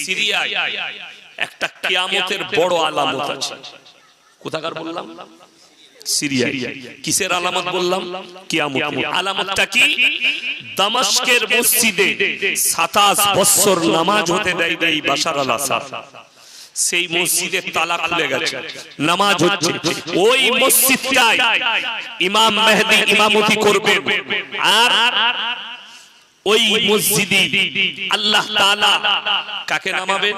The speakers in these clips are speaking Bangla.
সিরিয়ায় একটা কিয়ামতের বড় আলামত আছে। কোথাকার বললাম? সিরিয়ায়। কিসের আলামত বললাম? কিয়ামতের। আলামতটা কি? দামাস্কের মসজিদে 27 বছর নামাজ হতে দেয় নাই বাশার আল আসাদ। সেই মসজিদের তালা খুলে গেছে, নামাজ হচ্ছে। ওই মসজিদটায় ইমাম মেহেদী ইমামতি করবেন, আর ওই মসজিদে আল্লাহ তাআলা কাকে নামাবেন?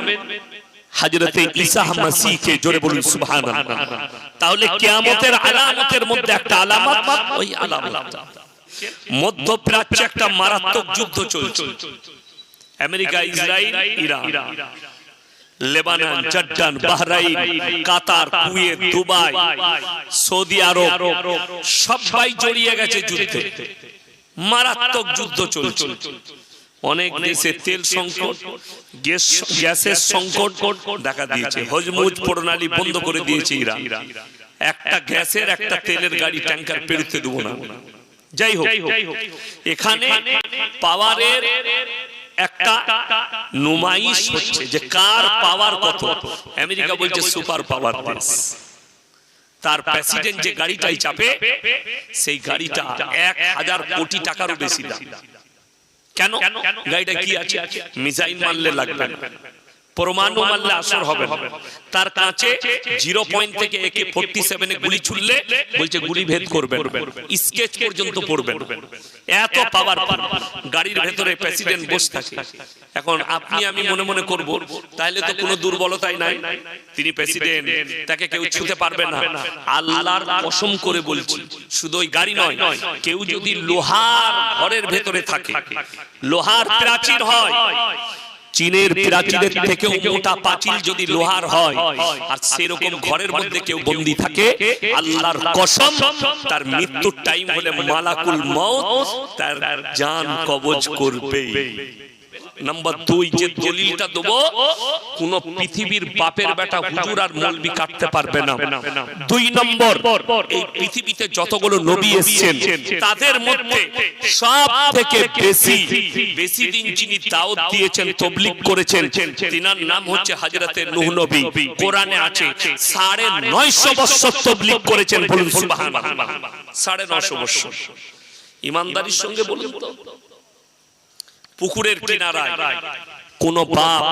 হযরতে ঈসা মসিহকে। জোরে বলুন সুবহানাল্লাহ। তাহলে কিয়ামতের আলামতের মধ্যে একটা আলামত, ওই আলামতটা মধ্যপ্রাচ্যে একটা মারাত্মক যুদ্ধ চলছে। America, Israel, Iran, Lebanon, Jordan, Bahrain, Qatar, Kuwait, Dubai, Saudi Arabia সবাই জড়িয়ে গেছে যুদ্ধে। মারাত্মক যুদ্ধ চলছে। অনেক দেশে তেল সংকট, গ্যাসের সংকট দেখা দিয়েছে। হজমুজ প্রণালী বন্ধ করে দিয়েছে ইরান। একটা গ্যাসের একটা তেলের গাড়ি ট্যাঙ্কার পেরোতে দেবো না। যাই হোক, এখানে পাওয়ারের একটা নুমাইশ হচ্ছে যে কার পাওয়ার কত। আমেরিকা বলছে সুপার পাওয়ার দেশ। তার প্রেসিডেন্ট যে গাড়িটাই চাপে, সেই গাড়িটা 1000 কোটি টাকারও বেশি দাম। কেন? গাড়িটা কি আছে? মিসাইল মারলে লাগবে না, পরমাণু মারলে আসর হবে না। তার কাছে 0 পয়েন্ট থেকে AK-47 এ গুলি ছুড়লে বলছে গুলি ভেদ করবে, স্কেচ পর্যন্ত পড়বে। এত পাওয়ারফুল গাড়ির ভেতরে প্রেসিডেন্ট বসে থাকে। এখন আপনি আমি মনে মনে করব তাহলে তো কোনো দুর্বলতাই নাই, তিনি প্রেসিডেন্ট, তাকে কেউ ছুঁতে পারবে না। আল্লাহর কসম করে বলছি, শুধু ওই গাড়ি নয়, কেউ যদি লোহার ঘরের ভেতরে থাকে, লোহার প্রাচীর হয়, চীনের প্রাচীরের থেকেও মোটা পাঁচিল যদি লোহার হয়, আর সেরকম ঘরের মধ্যে কেউ বন্দী থাকে, আল্লাহর কসম তার মৃত্যুর টাইম হলে মালাকুল মউত তার জান কবজ করবে। নাম্বার 2, যে দলিলটা দেবো, কোন পৃথিবীর বাপের বেটা হুজুর আর মৌলবি কাটতে পারবে না। 2 নম্বর, এই পৃথিবীতে যতগুলো নবী এসেছেন তাদের মধ্যে সব থেকে বেশি দিন যিনি দাওয়াত দিয়েছেন, তাবলীগ করেছেন, তিনার নাম হচ্ছে হযরতে নূহ নবী। কোরআনে আছে 950 বছর তাবলীগ করেছেন। বলুন সুবহানাল্লাহ। 950 বছর। ইমানদারির সঙ্গে বলুন তো, পুকুরের কিনারায় কোন বাপ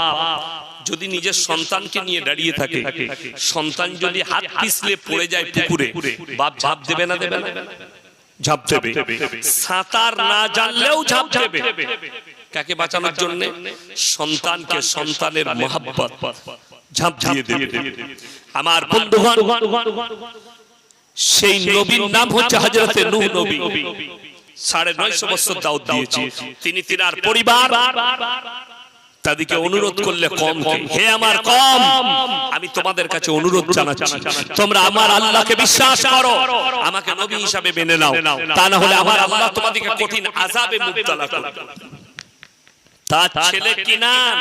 যদি নিজের সন্তানকে নিয়ে দাঁড়িয়ে থাকে, সন্তান যদি হাত পিছলে পড়ে যায় পুকুরে, বাপ ঝাঁপ দেবে না? দেবে না? ঝাঁপ দেবে। সাঁতার না জানলেও ঝাঁপ দেবে। কাকে বাঁচানোর জন্য? সন্তানকে, সন্তানের মহব্বত, ঝাঁপ দিয়ে দেবে। আমার বন্ধুগণ, সেই নবীর নাম হচ্ছে হযরতে নূহ নবী। 950 বছর দাওয়াত দিয়েছে তিনি। তিনার পরিবার তাদেরকে অনুরোধ করলে কম, হে আমার কম, আমি তোমাদের কাছে অনুরোধ জানাচ্ছি, তোমরা আমার আল্লাহকে বিশ্বাস করো, আমাকে নবী হিসাবে মেনে নাও, তা না হলে আমার আল্লাহ তোমাদেরকে কঠিন আযাবে মুবতালা করবে। তার ছেলে কিনান,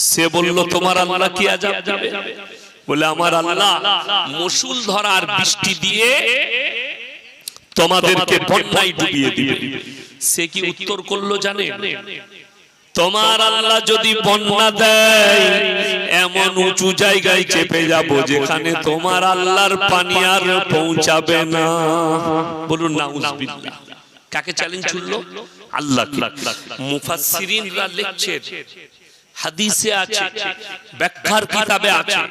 সে বলল তোমার আল্লাহ কি আযাব দিবে? বলে আমার আল্লাহ মসুল ধরার বৃষ্টি দিয়ে তোমাদেরকে বন্যায় ডুবিয়ে দিবে। সে কি উত্তর করলো জানে? তোমার আল্লাহ যদি বন্যা দেয়, এমন উঁচু জায়গায় চেপে যাব যেখানে তোমার আল্লাহর পানি আর পৌঁছাবে না। বলুন নাউজুবিল্লাহ। কাকে চ্যালেঞ্জ ছুড়লো? আল্লাহকে। মুফাসসিরিনরা লিখছেন, হাদিসে আছে, ব্যাখ্যার কিতাবে আছে,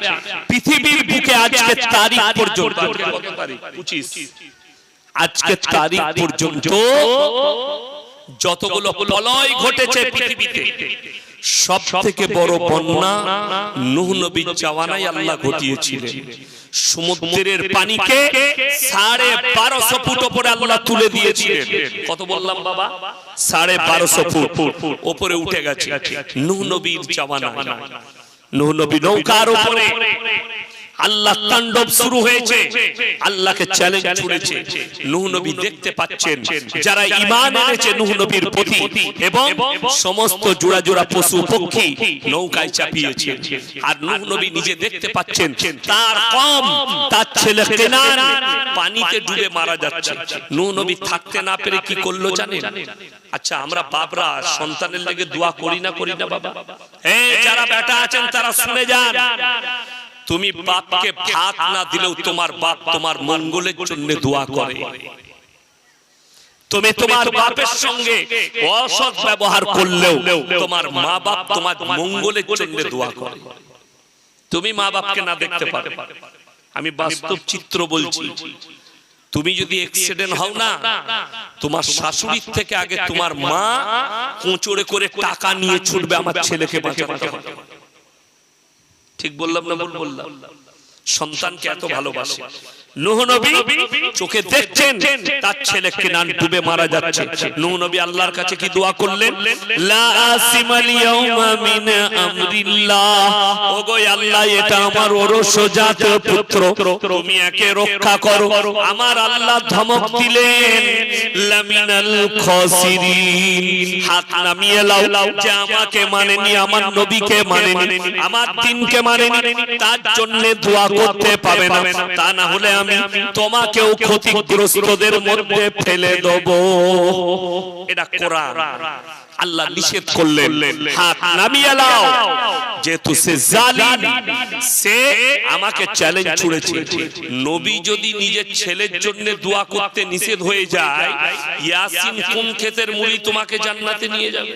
পৃথিবীর বুকে আজকে তারিখ পর্যন্ত, কত তারিখ? 25, আজকে তারিখ পর্যন্ত যতগুলো প্রলয় ঘটেছে পৃথিবীতে, সব থেকে বড় বন্যা নূহ নবীর জামানায় আল্লাহ ঘটিয়েছিলেন। সমুদ্রের পানিকে 1250 ফুট উপরে আল্লাহ তুলে দিয়েছিলেন। কত বললাম বাবা? 1250 ফুট উপরে উঠে গেছে নূহ নবীর জামানায়। নূহ নবী নৌকার উপরে আল্লাহ তাণ্ডব শুরু হয়েছে, আল্লাহকে চ্যালেঞ্জ ছুড়েছে। নূহ নবী দেখতে পাচ্ছেন যারা ঈমান এনেছে নূহ নবীর প্রতি এবং সমস্ত জোড়া জোড়া পশু পক্ষী নৌকায় চাপিয়েছে, আর নূহ নবী নিজে দেখতে পাচ্ছেন তার কওম, তার ছেলে কেনান পানিতে ডুবে মারা যাচ্ছে। নূহ নবী থাকতে না পেরে কি করলো জানেন? আচ্ছা, আমরা বাপরা সন্তানের লেগে দোয়া করি না বাবা? এই যারা বেটা আছেন তারা শুনে যান, তুমি বাপকে ভাত না দিলেও তোমার বাপ তোমার মঙ্গলের জন্য দোয়া করে। তুমি তোমার বাপের সঙ্গে অসৎ ব্যবহার করলেও তোমার মা বাপ তোমার মঙ্গলের জন্য দোয়া করে। তুমি মা বাপকে না দেখতে পারো, আমি বাস্তব চিত্র বলছি। তুমি যদি অ্যাক্সিডেন্ট হও না, তোমার শাশুড়ির থেকে আগে তোমার মা কোঁচড়ে করে টাকা নিয়ে ছুটবে আমার ছেলেকে বাঁচাতে হবে। ঠিক বললাম না ভুল বললাম? সন্তানকে এত ভালোবাসে। নূহ নবী চোখে দেখছেন তার ছেলে কেনান ডুবে মারা যাচ্ছে। নূহ নবী আল্লাহর কাছে কি দোয়া করলেন? লা আসিমাল ইয়াউমা মিন আমরিল্লাহ, ওগো আল্লাহ এটা আমার ওরসজাত পুত্র, তুমি একে রক্ষা করো। আমার আল্লাহ ধমক দিলেন লামিনাল খাসিরিন, হাত নামিয়ে লাও যে আমাকে মানেনি, আমার নবীকে মানেনি, আমার দ্বীনকে মানেনি, তার জন্য দোয়া করতে পাবে না, তা না হলে আমি তোমাকেও ক্ষতিগ্রস্তদের মধ্যে ফেলে দেব। এটা কোরআন। আল্লাহ নিষেধ করলেন হাত নামিয়ে লাও, যেহেতু সে জালিম, সে আমাকে চ্যালেঞ্জ ছুড়েছে। নবী যদি নিজের ছেলের জন্য দোয়া করতে নিষেধ হয়ে যায়, ইয়াসিন কোন ক্ষেতের মুড়ি তোমাকে জান্নাতে নিয়ে যাবে?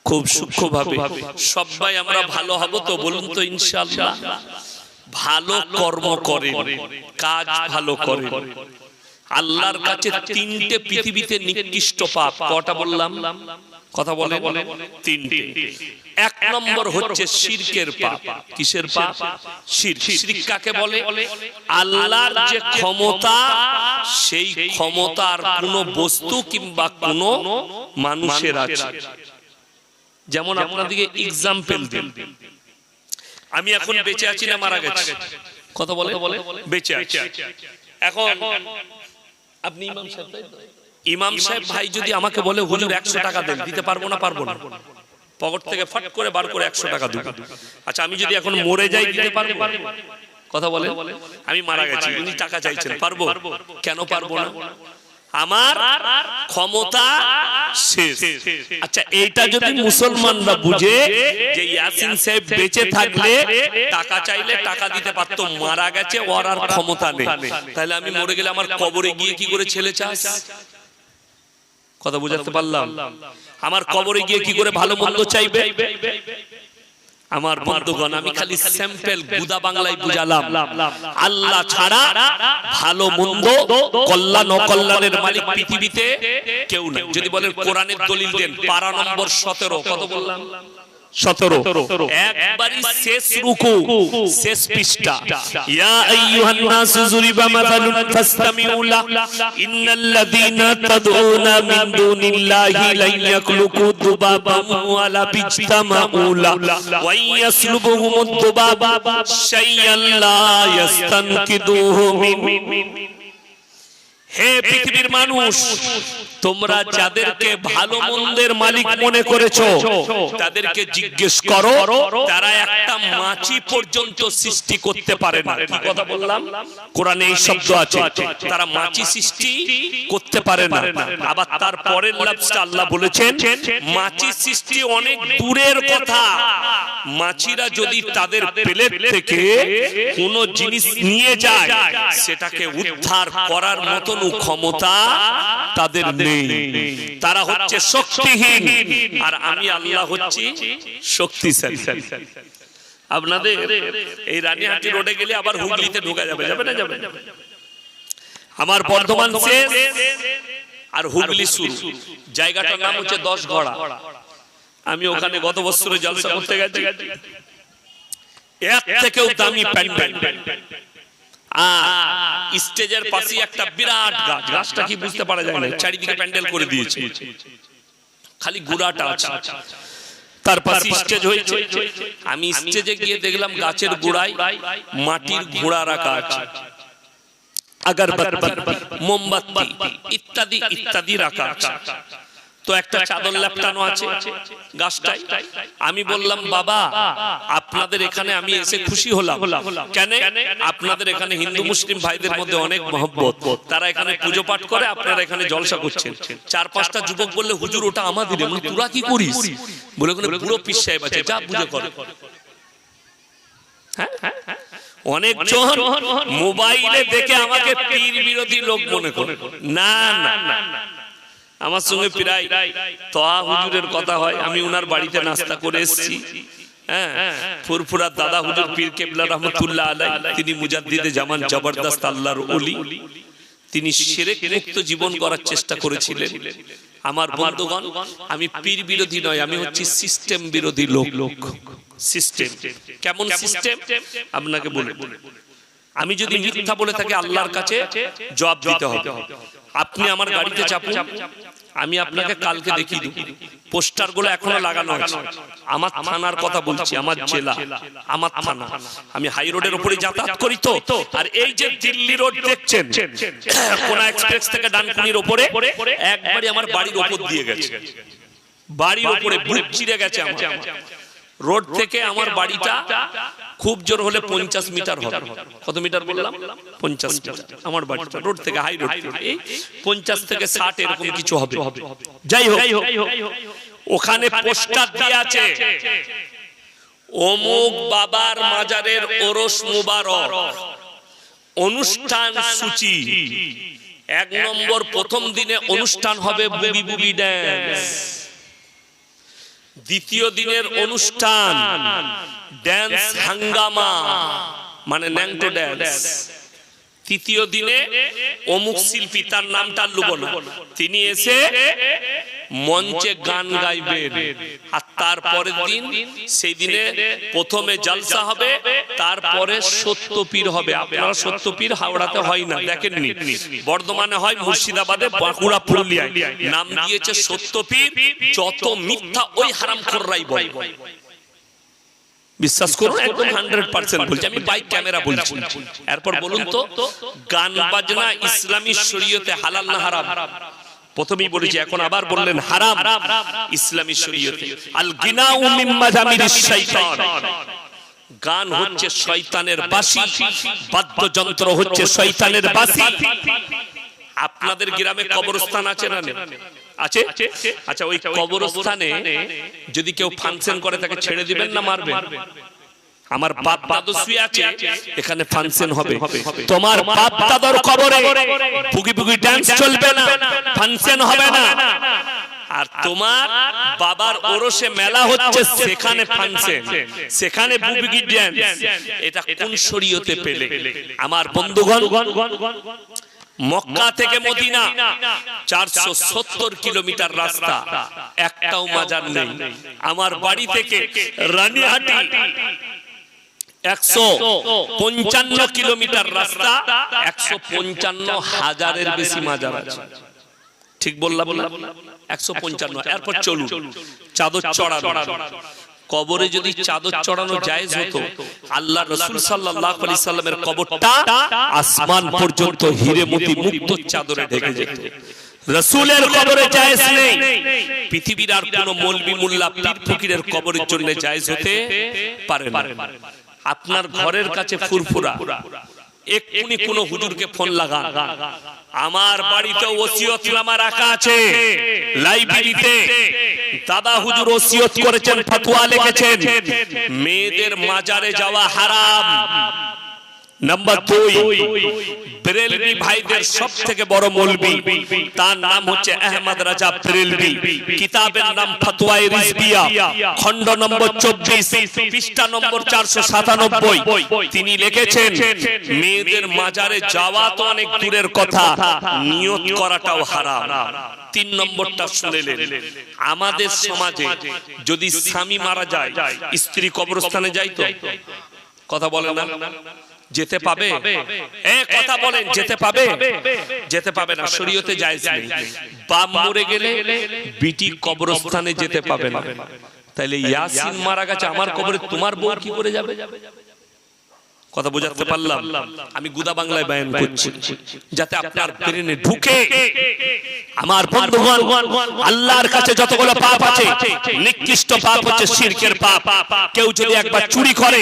খুব সূক্ষ্মভাবে সবাই আমরা ভালো হব তো বলুন তো ইনশাআল্লাহ? ভালো কর্ম করে, কাজ ভালো করে। আল্লাহর কাছে তিনটে পৃথিবীতে নিকৃষ্ট পাপ, কটা বললাম? কথা বলে তিনটে। এক নম্বর হচ্ছে শিরকের পাপ। কিসের পাপ? শিরক। শিরক কাকে বলে? আল্লাহর যে ক্ষমতা, সেই ক্ষমতার কোনো বস্তু কিংবা কোনো মানুষের আছে। যেমন আপনাদেরকে এক্সাম্পল দিই, আমি এখন বেঁচে আছি না মারা গেছি? কথা বলে বেঁচে আছি। এখন আপনি ইমাম সাহেব ভাই যদি আমাকে বলে হুজুর 100 টাকা দেন, দিতে পারবো না? পারবো না। পকেট থেকে ফট করে বার করে 100 টাকা দেব। আচ্ছা, আমি যদি এখন মরে যাই দিতে পারবো? কথা বলে আমি মারা গেছি, উনি টাকা চাইছেন, পারবো? কেন পারবো না? আমার ক্ষমতা শেষ। আচ্ছা, এইটা যদি মুসলমানরা বুঝে যে ইয়াসিন সাহেব বেঁচে থাকলে টাকা চাইলে টাকা দিতে পারতো, মারা গেছে ওর আর ক্ষমতা নেই, তাহলে আমি মরে গেলে আমার কবরে গিয়ে কি করে ছেলে চাস? কথা বুঝাতে পারলাম? আমার কবরে গিয়ে কি করে ভালো মন্দ চাইবে? আমার বন্ধুগণ, আমি খালি স্যাম্পল গুদা বাংলায় বুঝালাম। আল্লাহ ছাড়া ভালো মন্দ, কল্যাণ অকল্যাণের মালিক পৃথিবীতে কেউ নেই। যদি বলেন কোরআনের দলিল দেন, পারা নম্বর 17। কত বললাম? 17। একবারই শেষ রুকু, শেষ পৃষ্ঠা। ইয়া আইয়ুহান নাসু যুরিবা মাসালুন ফাসতামিউ লাহু ইন্নাল্লাযীনা তাদউনা মিন দুনিল্লাহি লা ইয়াখলুকু দুবাবান ওয়া লা বিজতামাউ লাহু ওয়া ইয়াসলুবুহুমুদ দুবাবা শাইআন লা ইস্তানকিদুহু মিন। হে পৃথিবীর মানুষ, তোমরা যাদেরকে ভালো মন্দের মালিক মনে করেছো তাদেরকে জিজ্ঞেস করো, তারা একটা মাছি পর্যন্ত সৃষ্টি করতে পারে না। কি কথা বললাম? কোরআনে এই শব্দ আছে, তারা মাছি সৃষ্টি করতে পারে না। আবার তার পরের লাফজটা আল্লাহ বলেছেন মাছি সৃষ্টি অনেক দূরের কথা। মাছিরা যদি তাদের প্লেট থেকে কোনো জিনিস নিয়ে যায়, সেটাকে উদ্ধার করার মতন ক্ষমতা তাদের নেই। তারা হচ্ছে শক্তিহীন, আর আমি আল্লাহ হচ্ছি শক্তিশালী। আপনাদের এই রানীহাটি রোডে গেলে আবার হুগলিতে ঢোকা যাবে, যাবে না? যাবে। আমার বর্ধমান শেষ আর হুগলি শুরু। জায়গাটার নাম হচ্ছে 10 ঘোড়া। আমি ওখানে গত বছরে জলসা করতে গেছি, এর থেকেও দামি প্যান্ডেল। স্টেজের পাশে একটা বিরাট গাছ, গাছটা কি বুঝতে পারা যায় না, চারিদিকে প্যান্ডেল করে দিয়েছে, খালি গুড়াটা আছে। তার পাশে স্টেজ হয়েছে, আমি স্টেজে গিয়ে দেখলাম গাছের গোড়ায় মাটির ঘোড়া রাখা আছে, আগরবাতি, মোমবাতি ইত্যাদি ইত্যাদি রাখা আছে। তো একটা চাদর লেপটানো আছে গাছটায়। আমি বললাম, বাবা আপনাদের এখানে আমি এসে খুশি হলাম, কেন? আপনাদের এখানে হিন্দু মুসলিম ভাইদের মধ্যে অনেক মহব্বত, তারা এখানে পুজো পাঠ করে, আপনারা এখানে জলসা করছেন। চার পাঁচটা যুবক বললে, হুজুর ওটা আমাদের, তোরা কি করিস? বলে ওখানে পুরো পীর সাহেব আছে, যা পুজো করে। অনেকজন মোবাইলে দেখে আমাকে পীর বিরোধী লোক মনে করে। না না, আমার সঙ্গে প্রায় তোয়া হুজুরের কথা হয়, আমি উনার বাড়িতে নাস্তা করে এসেছি। ফুরফুরা দাদা হুজুর পীর কেবলা রহমতুল্লাহ আলাইহি, তিনি মুজাদ্দিদে জামান, জবরদস্ত আল্লাহর ওলি, তিনি শিরক মুক্ত জীবন করার চেষ্টা করেছিলেন। আমার বন্ধুগণ, আমি পীর বিরোধী নয়, আমি হচ্ছি সিস্টেম বিরোধী লোক। সিস্টেম কেমন সিস্টেম আপনাকে বলে, আমি যদি মিথ্যা বলে থাকি আল্লাহর কাছে জবাব দিতে হবে। আপনি আমার গাড়িতে চাপুন, আমি আপনাকে কালকে দেখিয়ে দেব। পোস্টার গুলো এখনো লাগানো আছে। আমার থানার কথা বলছি, আমার জেলা, আমার থানা। আমি হাই রোডের উপরে যাতায়াত করি তো। আর এই যে দিল্লি রোড দেখছেন, কোনা এক্সপ্রেস থেকে ডানকুনির উপরে একবারে আমার বাড়ির উপর দিয়ে গেছে, বাড়ির উপরে বুক চিরে গেছে। আমার রোড থেকে আমার বাড়িটা খুব জোর হলে 50 মিটার হবে। কত মিটার বললাম? 50 মিটার। আমার বাড়িটা রোড থেকে, হাই রোড থেকে 50 থেকে 60 এরকম কিছু হবে। যাই হোক, ওখানে পোস্টার দিয়ে আছে, অমুক বাবার মাজারের ওরস মুবারক, অনুষ্ঠান সূচি। 1 নম্বর, প্রথম দিনে অনুষ্ঠান হবে বুবি বুবি ড্যান্স। দ্বিতীয় দিনের অনুষ্ঠান ড্যান্স হাঙ্গামা, মানে ন্যাংটো ড্যান্স। তৃতীয় দিনে অমুক শিল্পী, তার নামটা লুবো না, তিনি এসে মঞ্চে গান গাইবেন। আর তারপরের দিন, সেই দিনে প্রথমে জলসা হবে, তারপরে সত্যপীর হবে। আপনারা সত্যপীর হাওড়াতে হয় না, দেখেননি, বর্ধমানে হয়, মুর্শিদাবাদে, বাঁকুড়া, পুরুলিয়ায় নাম দিয়েছে সত্যপীর। যত মিথ্যা ওই হারামখোররাই বলে, বিশ্বাস করুন, একদম 100% বলছি, আমি বাইক ক্যামেরা বলছি। এরপর বলুন তো, গান বাজনা ইসলামী শরীয়তে হালাল না হারাম? প্রথমেই বলেছি, এখন আবার বললেন হারাম ইসলামী শরীয়তে। আল গিনাউ মিন মাজামিরিশ শাইতান, গান হচ্ছে শয়তানের বাঁশি, বাদ্যযন্ত্র হচ্ছে শয়তানের বাঁশি। আপনাদের গ্রামে কবরস্থান আছে না? আছে। আচ্ছা, ওই কবরস্থানে যদি কেউ ফাংশন করে, তাকে ছেড়ে দিবেন না মারবেন? আমার বাপ দাদু শুয়ে আছে, এখানে ফাংশন হবে, তোমার বাপ দাদুর কবরে বুগি বুগি ডান্স চলবে না, ফাংশন হবে না। আর তোমার বাবার ওরসে মেলা হচ্ছে, সেখানে ফাংশন, সেখানে বুগি ডান্স। এটা কোন শরীয়তে পেলে? আমার বন্ধুগণ, মক্কা থেকে মদিনা 470 কিলোমিটার রাস্তা, একটাও মাজার নেই। আমার বাড়ি থেকে রানীহাটি 155 কিলোমিটার রাস্তা, 155,000-এর বেশি মাজার আছে। ঠিক বললাম না? 155। এরপর চলুন চাদর চড়ানো। কবরে যদি চাদর চড়ানো জায়েজ হতো, আল্লাহ রাসূল সাল্লাল্লাহু আলাইহি সাল্লামের কবরটা আসমান পর্যন্ত হিরে মতি মুক্ত চাদরে ঢেকে যেত। রাসূলের কবরে জায়েজ নেই, পৃথিবীর আর কোন মৌলবি মোল্লা পীর ফকিরের কবরের জন্য জায়েজ হতে পারে না। আপনার ঘরের কাছে ফুরফুরা, এক্ষুনি কোন হুজুরকে ফোন লাগান, আমার বাড়িতে ওসিয়তনামা রাখা আছে লাইব্রেরিতে, দাদা হুজুর ওসিয়ত করেছেন, ফতোয়া লিখেছেন, মেয়েদের মাজারে যাওয়া হারাম। নাম্বার 2, বেরেলভি ভাইদের সবথেকে বড় মৌলবি, তার নাম হচ্ছে আহমদ রাজা বেরেলভি। কিতাবের নাম ফতোয়ায়ে রিজভিয়া, খণ্ড নম্বর 24, পৃষ্ঠা নম্বর 497। তিনি লিখেছেন, মেয়েদের মাজারে যাওয়া তো অনেক দূরের কথা, নিয়ত করাটাও হারাম। 3 নম্বরটা শুনলেন, আমাদের সমাজে যদি স্বামী মারা যায়, স্ত্রী কবরস্থানে যায় তো? কথা বলেন না? যেতে পাবে? কথা বলেন, যেতে পাবে? যেতে পাবে না, শরীয়তে জায়েজ নেই। বাপ মরে গেলে বিটি কবরস্থানে যেতে পাবে না। তাহলে ইয়াসিন মারা গেছে, আমার কবরে তোমার বউ কি করে যাবে? কথা বোঝাতে পারলাম? আমি গুদা বাংলায় বয়ান করছি যাতে আপনার ব্রেনে ঢুকে। আমার বন্ধুগণ, আল্লাহর কাছে যতগুলো পাপ আছে, নিকৃষ্ট পাপ হচ্ছে শিরকের পাপ। কেউ যদি একবার চুরি করে,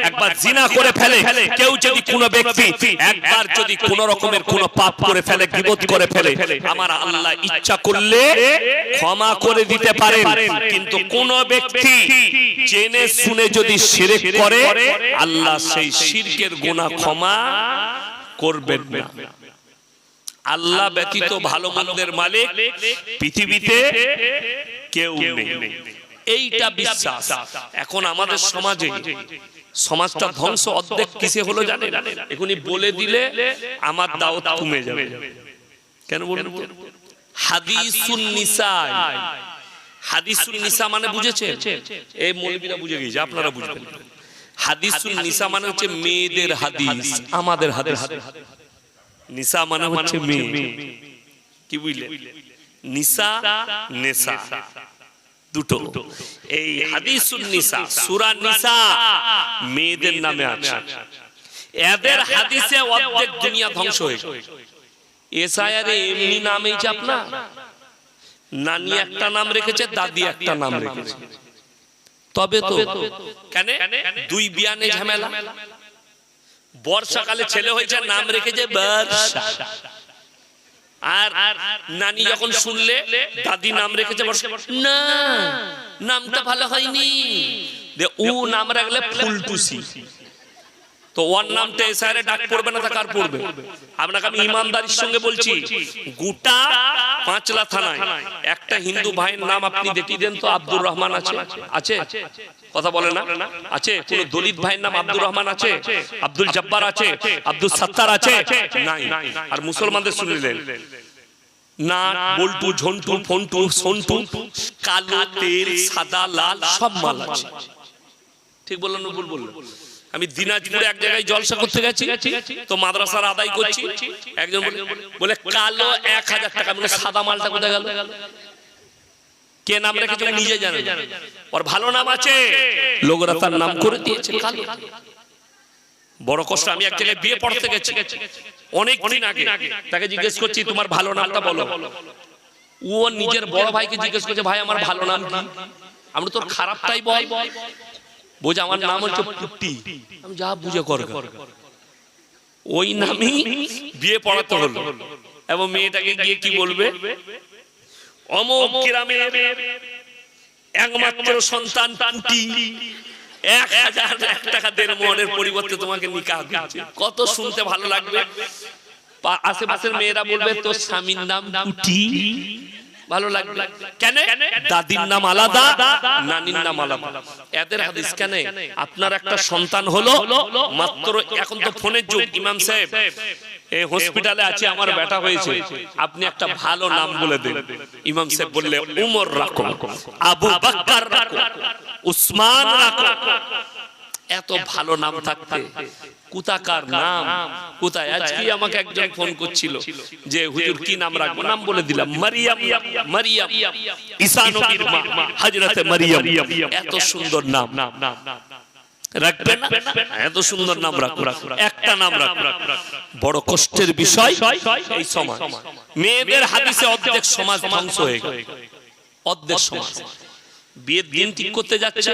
একবার জিনা করে ফেলে, কেউ যদি কোনো ব্যক্তি একবার যদি কোনো রকমের কোনো পাপ করে ফেলে, গীবত করে ফেলে, আমার আল্লাহ ইচ্ছা করলে ক্ষমা করে দিতে পারেন। কিন্তু কোন ব্যক্তি জেনে শুনে যদি শিরক করে, আল্লাহ সেই শিরকের গুনাহ ক্ষমা করবেন না। আল্লাহ ব্যতীত ভালো মন্দের মালিক পৃথিবীতে কেউ নেই, এইটা বিশ্বাস। এখন আমাদের সমাজে, সমাজটা ধ্বংস অর্ধেক কিসে হলো জানেন? এখনই বলে দিলে আমার দাওয়াত কমে যাবে। কেন বলুন? হাদিসুন নিসা। হাদিসুন নিসা মানে বুঝেছেন? এই মৌলবীরা বুঝে গেছে, আপনারা বুঝবেন। হাদিসুন নিসা মানে হচ্ছে মেয়েদের হাদিস, আমাদের হাদিস। নিসা মানে হচ্ছে মেয়ে, কি বুঝলে? নিসা নেসা দুটো। এই হাদিসুন নিসা, সূরা নিসা মেয়েদের নামে আছে। এদের হাদিসে অর্ধেক দুনিয়া ধ্বংস হয়ে গেছে। এসআইআরে এমনি নাম হয়েছে আপনার, নানি একটা নাম রেখেছে, দাদি একটা নাম রেখেছে। তবে তো কেন দুই বিয়ানে ঝামেলা? বর্ষাকালে ছেলে হয়েছে, নাম রেখেছে বর্ষা। আর নানি যখন শুনলে দাদি নাম রেখেছে বর্ষা, না নামটা ভালো হয়নি, ও নাম রাখলে ফুলটুসি। তো ওর নামটা এসআইআরে ডাক পড়বে না, তা কার পড়বে? আপনাকে আমি ইমানদারির সঙ্গে বলছি, গোটা পাঁচলা থানায় একটা হিন্দু ভাইয়ের নাম আপনি দেখিয়ে দেন তো। আব্দুর রহমান আছে? আছে? কথা বলে না? আছে? কোন দলিত ভাইয়ের নাম আব্দুর রহমান আছে? আব্দুল জব্বার আছে? আব্দুল সত্তার আছে? নাই। আর মুসলমানদের শুনলেন না, বল্টু, ঝন্টু, ফন্টু, সন্টু, কালো, তেল, সাদা, লাল সব মাল আছে। ঠিক বললাম না ভুল বললাম? আমি দিনাজপুরে এক জায়গায় জলসা করতে গেছি, তো মাদ্রাসার আদায় করছি। একজন বলে কালো 1000 টাকা। মানে সাদা মালটা কোথায় গেল? কে নাম রেখেছে নিজে জানে, ওর ভালো নাম আছে, লোকরা তার নাম করে দিয়েছে কালো। বড় কষ্ট। আমি এক জায়গায় বিয়ে পড়তে গেছি অনেক দিন আগে, তাকে জিজ্ঞেস করছি তোমার ভালো নামটা বলো। ও নিজের বড় ভাইকে জিজ্ঞেস করছে, ভাই আমার ভালো নাম কি? আমরা তোর খারাপটাই বল। বোঝ আমার নাম হচ্ছে পুটি। আমি যা বুঝে কর, ওই নামই বিয়ে পড়াতে হলো। এবং মেয়েটাকে গিয়ে কি বলবে, অমুক গ্রামের একমাত্র সন্তান পুটি, 1001 টাকা দেড় পরিবর্তে তোমাকে নিকাহ দিচ্ছে। কত শুনতে ভালো লাগবে। আশেপাশের মেয়েরা বলবে তোর স্বামীর নাম পুটি, ভালো লাগবে। কেন? দাদির নাম আলাদা, নানির নাম আলাদা। এদের হাদিস কেন? আপনার একটা সন্তান হলো মাত্র, এখন তো ফোনের যুগ, ইমাম সাহেব এই হসপিটালে আছে, আমার বেটা হয়েছে, আপনি একটা ভালো নাম বলে দেন। ইমাম সাহেব বললে উমর রাখো, আবু বকর রাখো, উসমান রাখো। এত ভালো নাম থাকতে কোথাকার নাম কোথায়? আজকে আমাকে একজন ফোন করছিল যে হুজুর কি নাম রাখবো? নাম বলে দিলাম মারিয়াম। মারিয়াম ঈসা নবীর মা, হযরতে মারিয়াম। এত সুন্দর নাম রাখবে না? এত সুন্দর নাম রাখো, একটা নাম রাখো। বড় কষ্টের বিষয় এই সমাজ। মেয়েদের হাদিসে অর্ধেক সমাজ ধ্বংস হয়ে গেল। অর্ধেক সমাজ বিয়ের দিন ঠিক করতে যাচ্ছে,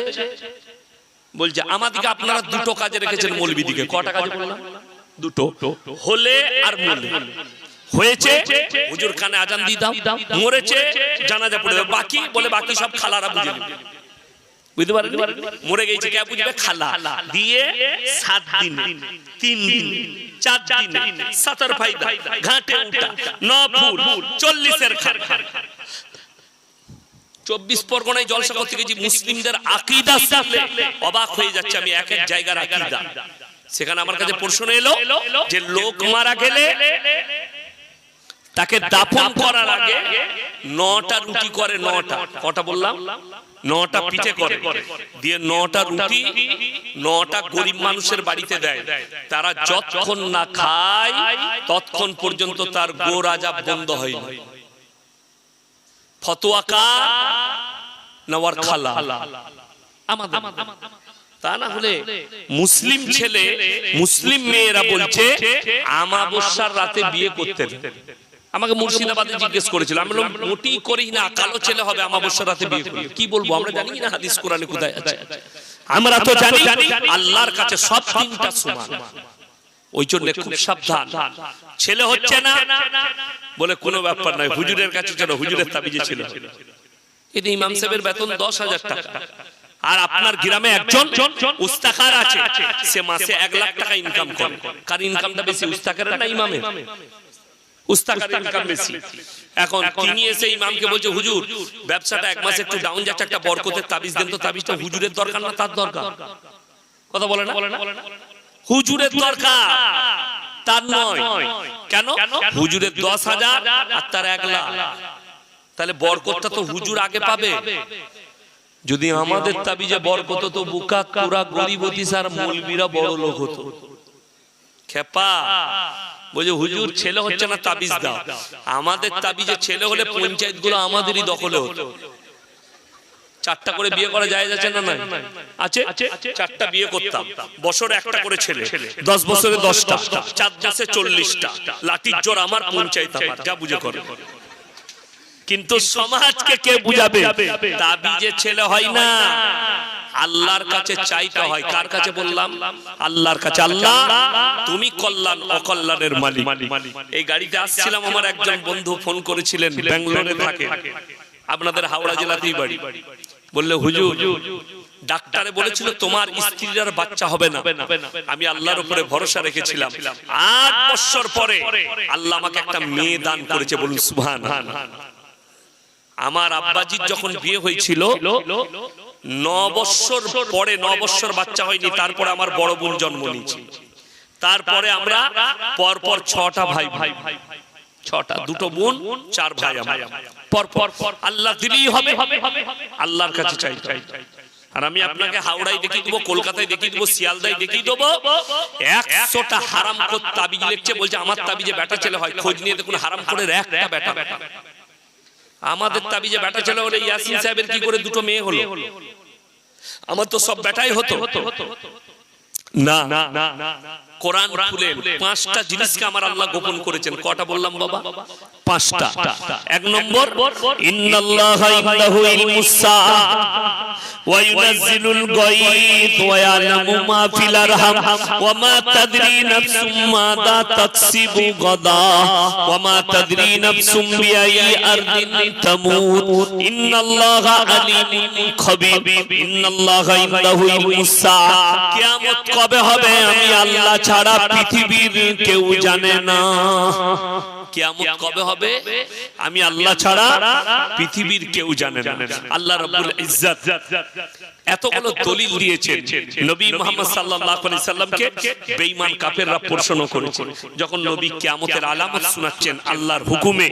বলছে আমাদিকে আপনারা দুটো কাজে রেখেছেন মৌলবীদিকে। কটা কাজে বললাম? দুটো। হলে আর মরলে। হয়েছে হুজুর কানে আজান দিয়ে দাও, মরেছে জানাজা পড়ে দাও, বাকি বলে বাকি সব খালারা বুঝে নেবে। বুঝতে পারেন? মরে গেছে কে বুঝবে? খালা। দিয়ে 7 দিন, 3 দিন, 4 দিন, 7 ফায়দা, ঘাটে উঠা, 9 ফুল, 40 খার। 24 পরগনায় জলসা করতে গেছি, মুসলিমদের আকীদা শুনলে অবাক হয়ে যাচ্ছে আমি। এক এক জায়গার আকীদা। সেখানে আমার কাছে প্রশ্ন এলো যে লোক মারা গেলে তাকে দাফন করার আগে 9টা রুটি করে। 9টা, কটা বললাম? 9টা পিঠে করে, দিয়ে 9টা রুটি 9টা গরিব মানুষের বাড়িতে দেয়। তারা যতক্ষণ না খায় ততক্ষণ পর্যন্ত তার গোর আযাব বন্ধ হয় না। ফতোয়া কার? নেওয়ার খালা আমাদের, তা না হলে মুসলিম ছেলে মুসলিম মেয়েরা বলছে আমাবস্যার রাতে বিয়ে করতে। আমাকে মুর্শিদাবাদে জিজ্ঞেস করেছিল, আমি বললাম মোটি করি না, কালো ছেলে হবে আমাবস্যার রাতে বিয়ে করবে। কি বলবো, আমরা জানি না হাদিস কোরআনে কোথায় আছে? আমরা তো জানি আল্লাহর কাছে সব তিনটা সমান। ওই জন্য খুব সাবধান। ছেলে হচ্ছে না বলে কোনো ব্যাপার নাই, হুজুরের কাছে চলো, হুজুরের তাবিজে ছিল। এটা ইমাম সাহেবের বেতন 10,000 টাকা, আর আপনার গ্রামে একজন উস্তাকার আছে, সে মাসে 1 লাখ টাকা ইনকাম করে। কার ইনকামটা বেশি, উস্তাকারের না ইমামের? উস্তাকারের ইনকাম বেশি। এখন তিনি এসে ইমামকে বলছে, হুজুর ব্যবসাটা 1 মাস একটু ডাউন যাচ্ছে, একটা বরকতের তাবিজ দেন তো। তাবিজটা হুজুরের দরকার না তার দরকার? কথা বলে না? হুজুরের দরকার, তার নয়। কেন? হুজুরের 10,000 আর তার 1 লাখ, তাহলে বরকতটা তো হুজুর আগে পাবে। যদি আমাদের তাবিজে বরকত তো বুকা পুরা গরিব হতিস আর মৌলবীরা বড় লোক হতো। খেপা বলছে হুজুর ছেলে হচ্ছে না, তাবিজ দাও। আমাদের তাবিজে ছেলে হলে পঞ্চায়েত গুলো আমাদেরই দখলে হতো। 4টা করে বিয়ে করা যায় যাচ্ছে না? নাই আছে, 4টা বিয়ে করতাম, বছরে 1টা করে ছেলে, 10 বছরে 10টা, 4 মাসে 40টা। লাঠির জোর আমার, পঞ্চায়েত আমার, যা বুঝে করে। কিন্তু সমাজকে কে বুঝাবে? তাবিজে ছেলে হয় না, আল্লাহর কাছে চাইতে হয়। কার কাছে বললাম? আল্লাহর কাছে। আল্লাহ তুমি কল্যাণ অকল্যাণের মালিক। এই গাড়িতে আসছিলাম, আমার একজন বন্ধু ফোন করেছিলেন, ব্যাঙ্গালোরে থাকে, আপনাদের হাওড়া জেলাতেই বাড়ি। বললে হুজুর ডাক্তারে বলেছিল তোমার স্ত্রীর আর বাচ্চা হবে না। আমি আল্লাহর উপরে ভরসা রেখেছিলাম। 8 বছর পরে আল্লাহ আমাকে একটা মেয়ে দান করেছে, বলুন সুবহানাল্লাহ। আমার আব্বাজির যখন বিয়ে হয়েছিল 9 বছর পরে, 9 বছর বাচ্চা হয়নি, তারপরে আমার বড় বোন জন্ম নিয়েছে। তারপরে আমরা পরপর 6টা ভাই, 6টা, 2টো বোন, 4 ভাই আমার। পরপর আল্লাহ দিলেই হবে, আল্লাহর কাছে চাই। আর আমি আপনাকে হাওড়ায় দেখিয়ে দেবো, কলকাতায় দেখিয়ে দেবো, শিয়ালদায় দেখিয়ে দেবো, 100টা হারাম করে তাবিজ লিখছে, বলছে আমার তাবিজে বেটা ছেলে হয়। খোঁজ নিয়ে দেখুন হারাম করে একটা বেটা। আমাদের তাবিজে বেটা ছেলে হলে ইয়াসিন সাহেবের কি করে 2টো মেয়ে হলো? আমার তো সব বেটাই হতো না। কোরআন খুলেন, 5টা জিনিসকে আমার আল্লাহ গোপন করেছেন। কটা বললাম বাবা? 5টা। 1 নম্বর, ইন্নাল্লাহা ইনদাহু ইলমুস সাআ ওয়া ইউনাজ্জিলুল গায়ব ওয়া ইয়ালামু মা ফিল আরহাম ওয়া মা তাদরি নাফসুম মাযা তাকসিবু গাদা ওয়া মা তাদরি নাফসুম বিআইয়ি আরদিন তামুত ইন্নাল্লাহা আলিমুন খাবীর ইন্নাল্লাহা ইনদাহু ইলমুস সাআ। কিয়ামত কবে হবে আমি আল্লাহ ছাড়া পৃথিবীর কেউ জানে না। কিয়ামত কবে হবে আমি আল্লাহ ছাড়া পৃথিবীর কেউ জানে না। আল্লাহ রাব্বুল ইজ্জত এতগুলো দলিল দিয়েছেন। নবী মুহাম্মদ সাল্লাল্লাহু আলাইহি সাল্লামকে বেঈমান কাফেররা প্রশ্ন করেছে, যখন নবী কিয়ামতের আলামত শোনাচ্ছেন, আল্লাহর হুকুমে,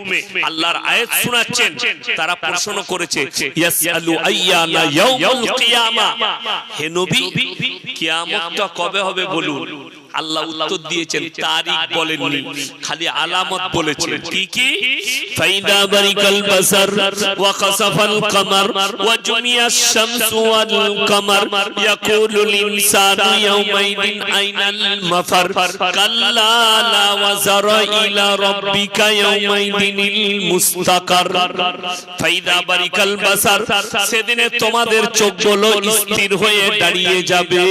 আল্লাহর আয়াত শোনাচ্ছেন, তারা প্রশ্ন করেছে ইয়াসআলু আইয়ানা ইয়াউমুল কিয়ামা, হে নবী কিয়ামতটা কবে হবে বলুন। আল্লাহ উত্তর দিয়েছেন, তারিখ বলেননি, খালি আলামত বলেছেন। কি কি? ফাইদা বারিকাল বাসার ওয়া খাসাফাল কামার ওয়া জুমিয়াশ শামসু ওয়াল কামার ইয়াকুলুল ইনসানু ইয়াওমাইদিন আইনাল মাফার কাল্লা লা ওয়াজারা ইলা রাব্বিকা ইয়াওমাইদিনিল মুস্তাকার। ফাইদা বারিকাল বাসার, সেদিনে তোমাদের চোখগুলো স্থির হয়ে দাঁড়িয়ে যাবে,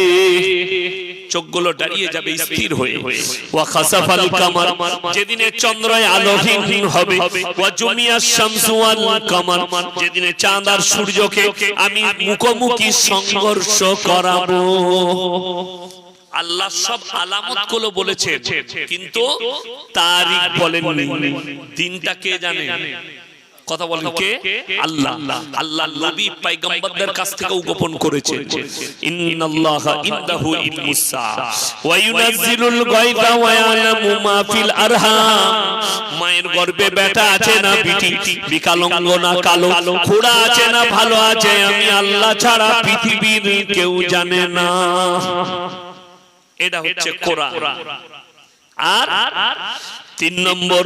চোখগুলো দাঁড়িয়ে যাবে স্থির হয়ে। ওয়া খাসাফাল কামার, যেদিনে চন্দ্র আলোহীন হবে। ওয়া জুমিয়াশ শামসু ওয়াল কামার, যেদিনে চাঁদ আর সূর্যকে আমি মুখোমুখি সংঘর্ষ করাবো। আল্লাহ সব আলামত গুলো বলেছেন, কিন্তু তারিখ বলেননি। দিনটা কে জানে? কথা বলেন কে? আল্লাহ। আল্লাহ নবী পয়গম্বরদের কাছ থেকেও গোপন করেছে। ইন্নাল্লাহা ইনদাহু ইলমুস সাআ ওয়া ইউনাজ্জিলুল গায়বা ওয়া ইয়ালামু মা ফিল আরহাম। মায়ের গর্ভে বেটা আছে না বিটি, বিকলাঙ্গ না কালো, খোড়া আছে না ভালো আছে, আমি আল্লাহ ছাড়া পৃথিবীর কেউ জানে না। এটা হচ্ছে কোরআন। আর তিন নম্বর,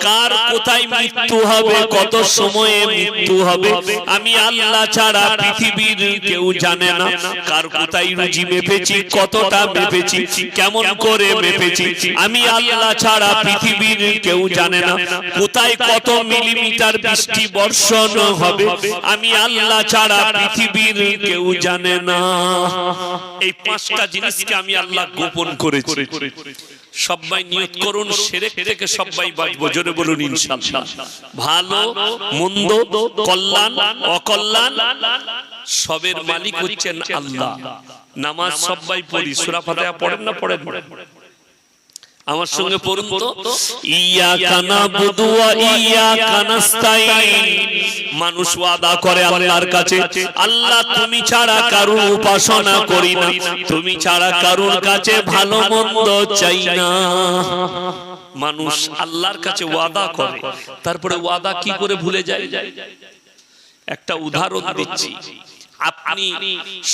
কার কোথায় মৃত্যু হবে, কত সময়ে মৃত্যু হবে, আমি আল্লাহ ছাড়া পৃথিবীর কেউ জানে না। কার কোথায় রুজি মেপেছি, কতটা মেপেছি, কেমন করে মেপেছি, আমি আল্লাহ ছাড়া পৃথিবীর কেউ জানে না। কোথায় কত মিলিমিটার বৃষ্টি বর্ষণ হবে, আমি আল্লাহ ছাড়া পৃথিবীর কেউ জানে না। এই পাঁচটা জিনিসকে আমি আল্লাহ গোপন করেছি। সবাই নিয়ত করুন, শিরক থেকে সবাই বাঁচবো। জোরে বলুন ইনশাআল্লাহ। ভালো মন্দ, কল্যাণ অকল্যাণ সবের মালিক হচ্ছেন আল্লাহ। নামাজ সবাই পড়ি, সূরা ফাতিহা পড়েন না পড়েন? আমার সঙ্গে পড়ুন তো, ইয়াকা নাবুদু ওয়া ইয়াকা নাস্তাইন। মানুষ ওয়াদা করে আল্লাহর কাছে, আল্লাহ তুমি ছাড়া কারো উপাসনা করি না, তুমি ছাড়া কারোর কাছে ভালো মন্দ চাই না। মানুষ আল্লাহর কাছে ওয়াদা করে, তারপরে ওয়াদা কি করে ভুলে যায়? একটা উদাহরণ দিচ্ছি। আপনি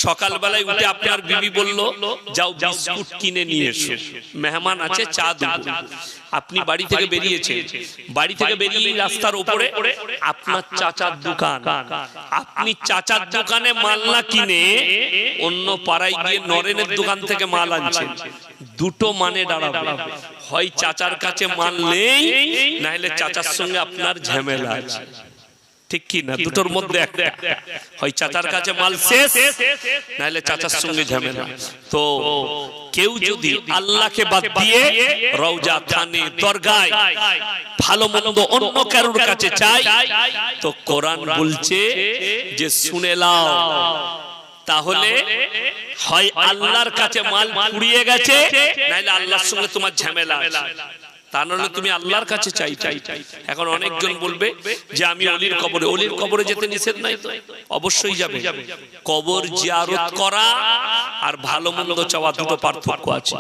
সকালবেলায় উঠে আপনার বিবি বলল যাও বিস্কুট কিনে নিয়ে এসো, মেহমান আছে চা দেব। আপনি বাড়ি থেকে বেরিয়েছেন, বাড়ি থেকে বেরিয়ে রাস্তার উপরে আপনার চাচার দোকান, আপনি চাচার দোকানে মাল না কিনে অন্য পাড়ায় গিয়ে নরেনের দোকান থেকে মাল আনছেন। দুটো মানে দাঁড়াবে, হয় চাচার কাছে মাল নেই, নাহলে চাচার সঙ্গে আপনার ঝামেলা আছে। ঠিক কি না? দুটোর মধ্যে একটা, হয় চাচার কাছে মাল শেষ, নাহলে চাচার সঙ্গে ঝামেলা। তো কেউ যদি আল্লাহকে বাদ দিয়ে রওজা, থানে, দরগায় ভালো মন্দ অন্য কারোর কাছে চাই, তো কোরআন বলছে যে শুনে লাও, তাহলে হয় আল্লাহর কাছে মাল পুড়িয়ে গেছে, নাহলে আল্লাহর সঙ্গে তোমার ঝামেলা আছে। তা নাহলে তুমি আল্লাহর কাছে চাই। এখন অনেকজন বলবে যে আমি অলির কবরে, অলির কবরে যেতে নিষেধ নাই তো? অবশ্যই যাবে। কবর জিয়ারত করা আর ভালো মন্দ চাওয়া দুটো পার্থক্য আছে।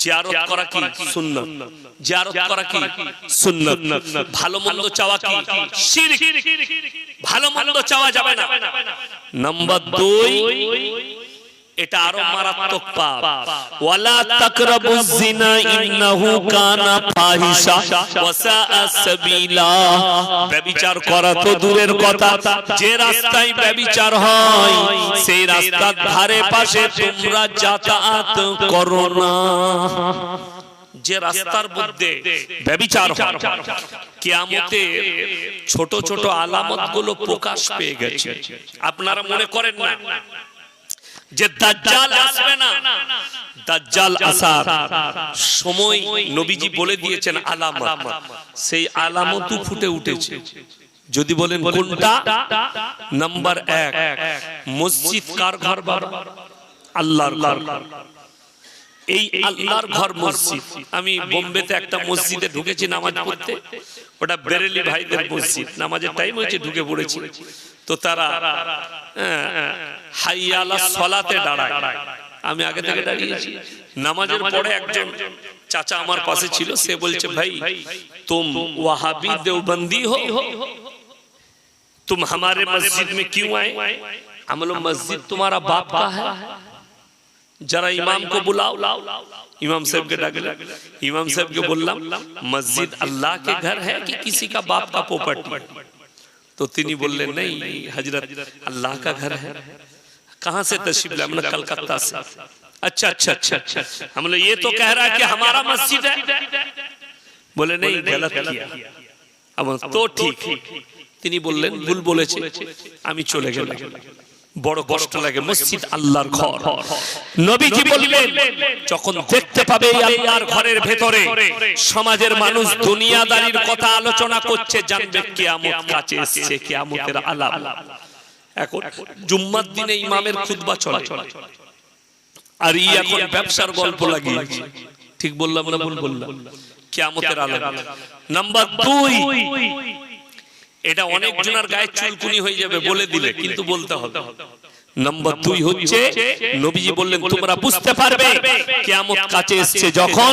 জিয়ারত করা কি সুন্নাত, জিয়ারত করা কি সুন্নাত, ভালো মন্দ চাওয়া কি শিরক। ভালো মন্দ চাওয়া যাবে না। নাম্বার 2, এটা আরো মারাত্মক পাপ, ওয়ালা তাকরাবুজ জিনা ইন্নাহু কানা ফাহিশা ওয়া সাআ সাবিলা। ব্যভিচার করা তো দূরের কথা, যে রাস্তায় ব্যভিচার হয় সেই রাস্তার ধারে পাশে তোমরা যাতায়াত করো না। যে রাস্তার মধ্যে ব্যভিচার হয়, কিয়ামতে ছোট ছোট আলামতগুলো প্রকাশ পেয়ে গেছে। আপনারা মনে করেন না যে দাজ্জাল আসবে না? দাজ্জাল আসার সময় নবীজি বলে দিয়েছেন আলামত, সেই আলামতও ফুটে উঠেছে। যদি বলেন কোনটা? নাম্বার 1, মসজিদ কার ঘর? বাবা আল্লাহর ঘর। এই আল্লাহর ঘর মসজিদ। আমি বোম্বেতে একটা মসজিদে ঢুকেছি নামাজ পড়তে, ওটা বেরেলি ভাইদের মসজিদ। নামাজের টাইম হয়েছে, ঢুকে পড়েছি। তো তারা হাইয়া আলা সলাতে দাঁড়ায়, আমি আগে থেকে দাঁড়িয়েছি। নামাজের পরে একজন চাচা আমার পাশে ছিল, সে বলছে ভাই তুম ওয়াহাবি দেওবন্দি हो, तुम हमारे मस्जिद में क्यों आए? हम लोग मस्जिद तुम्हारा बाप का है, जरा इमाम को बुलाओ। इमाम साहब के डाके, इमाम साहब के बोललाम मस्जिद अल्लाह के घर है कि किसी का बाप का प्रॉपर्टी? तो तिनी बोलले नहीं हजरत, अल्लाह का घर है। कहां से तशरीफ लाए? हमने कलकत्ता से। अच्छा अच्छा अच्छा अच्छा, हम लोग ये तो कह रहा है कि हमारा मस्जिद है। बोले नहीं, गलत किया। अब तो ठीक। তিনি বললেন ভুল বলেছে, আমি চলে গেলাম। বড় কষ্ট লাগে, মসজিদ আল্লাহর ঘর। নবীজি বললেন যখন দেখতে পাবে এই আল্লাহর ঘরের ভেতরে সমাজের মানুষ দুনিয়াদারির কথা আলোচনা করছে, জানবে কিয়ামত কাছে এসেছে, কিয়ামতের আলামত। এখন জুম্মার দিনে ইমামের খুতবা চলে, আর ই এখন ব্যবসার গল্প লাগিয়েছে। ঠিক বললাম না ভুল বললাম? কিয়ামতের আলামত। নাম্বার 2, এটা অনেক জনের গায়ে চুলকুনি হয়ে যাবে বলে দিলে, কিন্তু বলতে হবে। নাম্বার 2 হচ্ছে নবীজি বললেন তোমরা বুঝতে পারবে কিয়ামত কাছে এসেছে যখন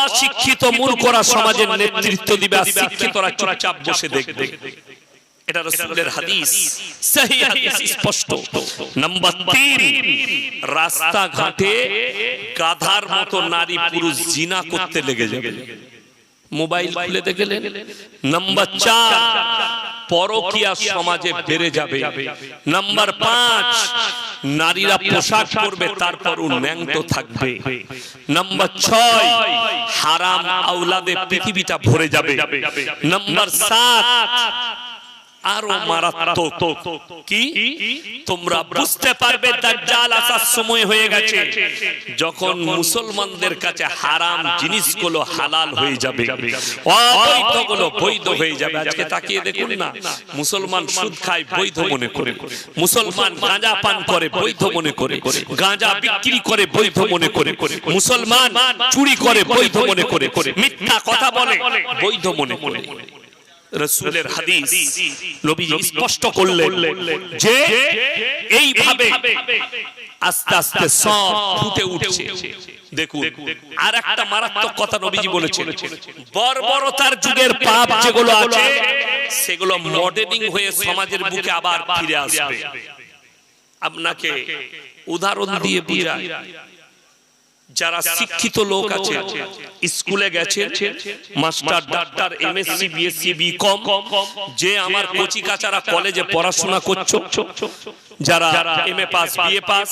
অশিক্ষিত মূর্খরা সমাজের নেতৃত্ব দিবে, আর শিক্ষিতরা চুপচাপ বসে দেখবে। এটা রাসূলের হাদিস, সহিহ হাদিস, স্পষ্ট। নাম্বার 3, রাস্তাঘাটে গাধার মতো নারী পুরুষ জিনা করতে লেগে যাবে। মোবাইল খুলে দেখলেন। নাম্বার 4, পরকীয়া সমাজে বেড়ে যাবে। নাম্বার 5, নারীরা পোশাক পরবে তারপরও ন্যাংটো থাকবে। নাম্বার 6, হারাম আওলাদে পৃথিবীটা ভরে যাবে। নাম্বার 7, আরো মারাত্মক কি, তোমরা বুঝতে পারবে দাজ্জাল আসার সময় হয়ে গেছে, যখন মুসলমানদের কাছে হারাম জিনিসগুলো হালাল হয়ে যাবে, অবৈধগুলো বৈধ হয়ে যাবে। আজকে তাকিয়ে দেখুন না, মুসলমান সুদ খায় বৈধ মনে করে, মুসলমান গাঁজা পান করে বৈধ মনে করে, গাঁজা বিক্রি করে বৈধ মনে করে, মুসলমান চুরি করে বৈধ মনে করে, মিথ্যা কথা বলে বৈধ মনে করে। রাসূলের হাদিস নবীজি স্পষ্ট করলেন যে এইভাবে আস্তে আস্তে সব ফুটে উঠছে। দেখুন আর একটা মারাত্মক কথা নবীজি বলেছেন, বর্বরতার যুগের পাপ যেগুলো আছে সেগুলো মডেলিং হয়ে সমাজের বুকে আবার ফিরে আসবে। আপনাকে উদাহরণ দিয়ে বুঝাই, যারা শিক্ষিত লোক আছে, স্কুলে গেছে, master, doctor, MSc, BSc, BCom, যে আমার কচি কাচারা কলেজে পড়াশোনা করছো, যারা এমএ পাস, বিএ পাস,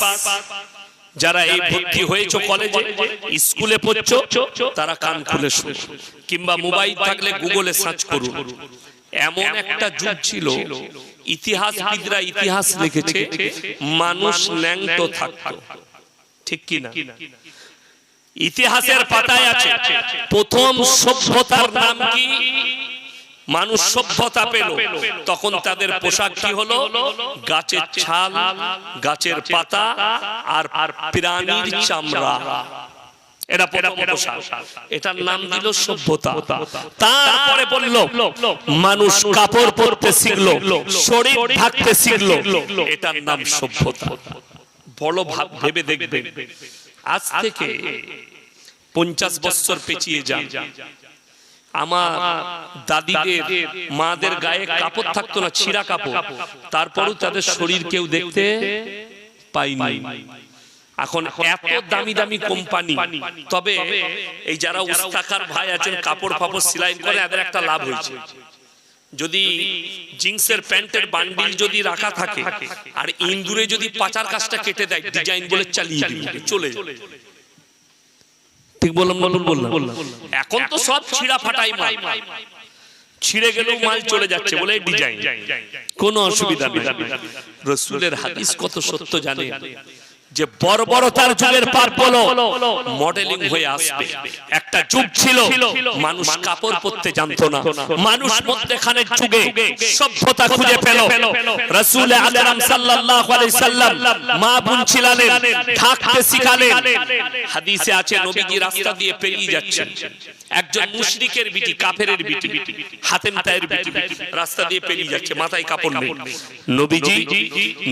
যারা এই ভর্তি হয়েছে কলেজে, স্কুলে পড়ছো, তারা কান খুলে শুনো, কিংবা মোবাইল থাকলে গুগলে সার্চ করুন। এমন একটা যুগ ছিল, ইতিহাসবিদরা ইতিহাস লিখেছে, মানুষ ন্যাংটো থাকতো, ঠিক কি না? ইতিহাসের পাতায় আছে প্রথম সভ্যতার নাম কি, মানুষ সভ্যতা পেল তখন তাদের পোশাক কি হলো, গাছের ছাল, গাছের পাতা আর প্রাণীর চামড়া, এটা প্রথম পোশাক, এটার নাম দিল সভ্যতা। তারপরে বলল মানুষ কাপড় পরতে শিখলো, শরীর ঢাকতে শিখলো, এটার নাম সভ্যতা। বড় ভেবে দেখবেন, আজ থেকে 50 বছর পেছিয়ে যান, আমার দাদিদের, মাদের গায়ে কাপড় থাকতো না, ছিঁড়া কাপড়, তারপরও তাদের শরীর কেউ দেখতে পাইনি। এখন এত দামি দামি কোম্পানি, তবে এই যারা উস্তাকার ভাই আছেন, কাপড় ফাপড় সেলাই করে, এদের একটা লাভ হয়েছে, যদি জিন্সের প্যান্টের বান্ডিল যদি রাখা থাকে আর ইন্দুরে যদি পাচার কাজটা কেটে দেয়, ডিজাইন বলে চালিয়ে দিবে, চলে যায়। ঠিক বললাম না ভুল বললাম? এখন তো সব ছিঁড়া ফাটাই মাল, ছিঁড়ে গেলেও মাল চলে যাচ্ছে বলে ডিজাইন, কোনো অসুবিধা নেই। রাসূলের হাদিস কত সত্য জানেন, যে বর্বরতার যুগের পার হলো মডেলিং হয়ে আসবে। একটা যুগ ছিল মানুষ কাপড় পরতে জানতো না, মানুষ মধ্যখানের যুগে সভ্যতা খুঁজে পেল। রাসূল আকরাম সাল্লাল্লাহু আলাইহি সাল্লাম মা বোন ছিলেন, ঢাকতে শিখালেন। হাদিসে আছে নবীজি রাস্তা দিয়ে পেরিয়ে যাচ্ছেন, একজন মুশরিকের বিটি, কাফেরের বিটি, হাতেম তায়ের বিটি রাস্তা দিয়ে পেরিয়ে যাচ্ছে, মাথায় কাপড় নেই। নবীজি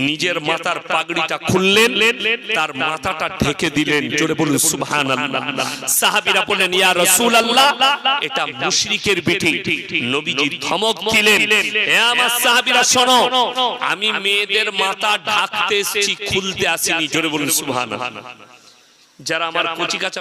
নিজের মাথার পাগড়িটা খুললেন, তার মাথাটা ঢেকে দিলেন। জোরে বলুন সুবহানাল্লাহ। সাহাবীরা বললেন ইয়া রাসূলুল্লাহ, এটা মুশরিকের বিটি। নবীজি ধমক দিলেন, হে আমার সাহাবীরা শোনো, আমি মেয়েদের মাথা ঢাকতে এসেছি, খুলতে আসিনি। জোরে বলুন সুবহানাল্লাহ। যারা আমার কচি কাঁচা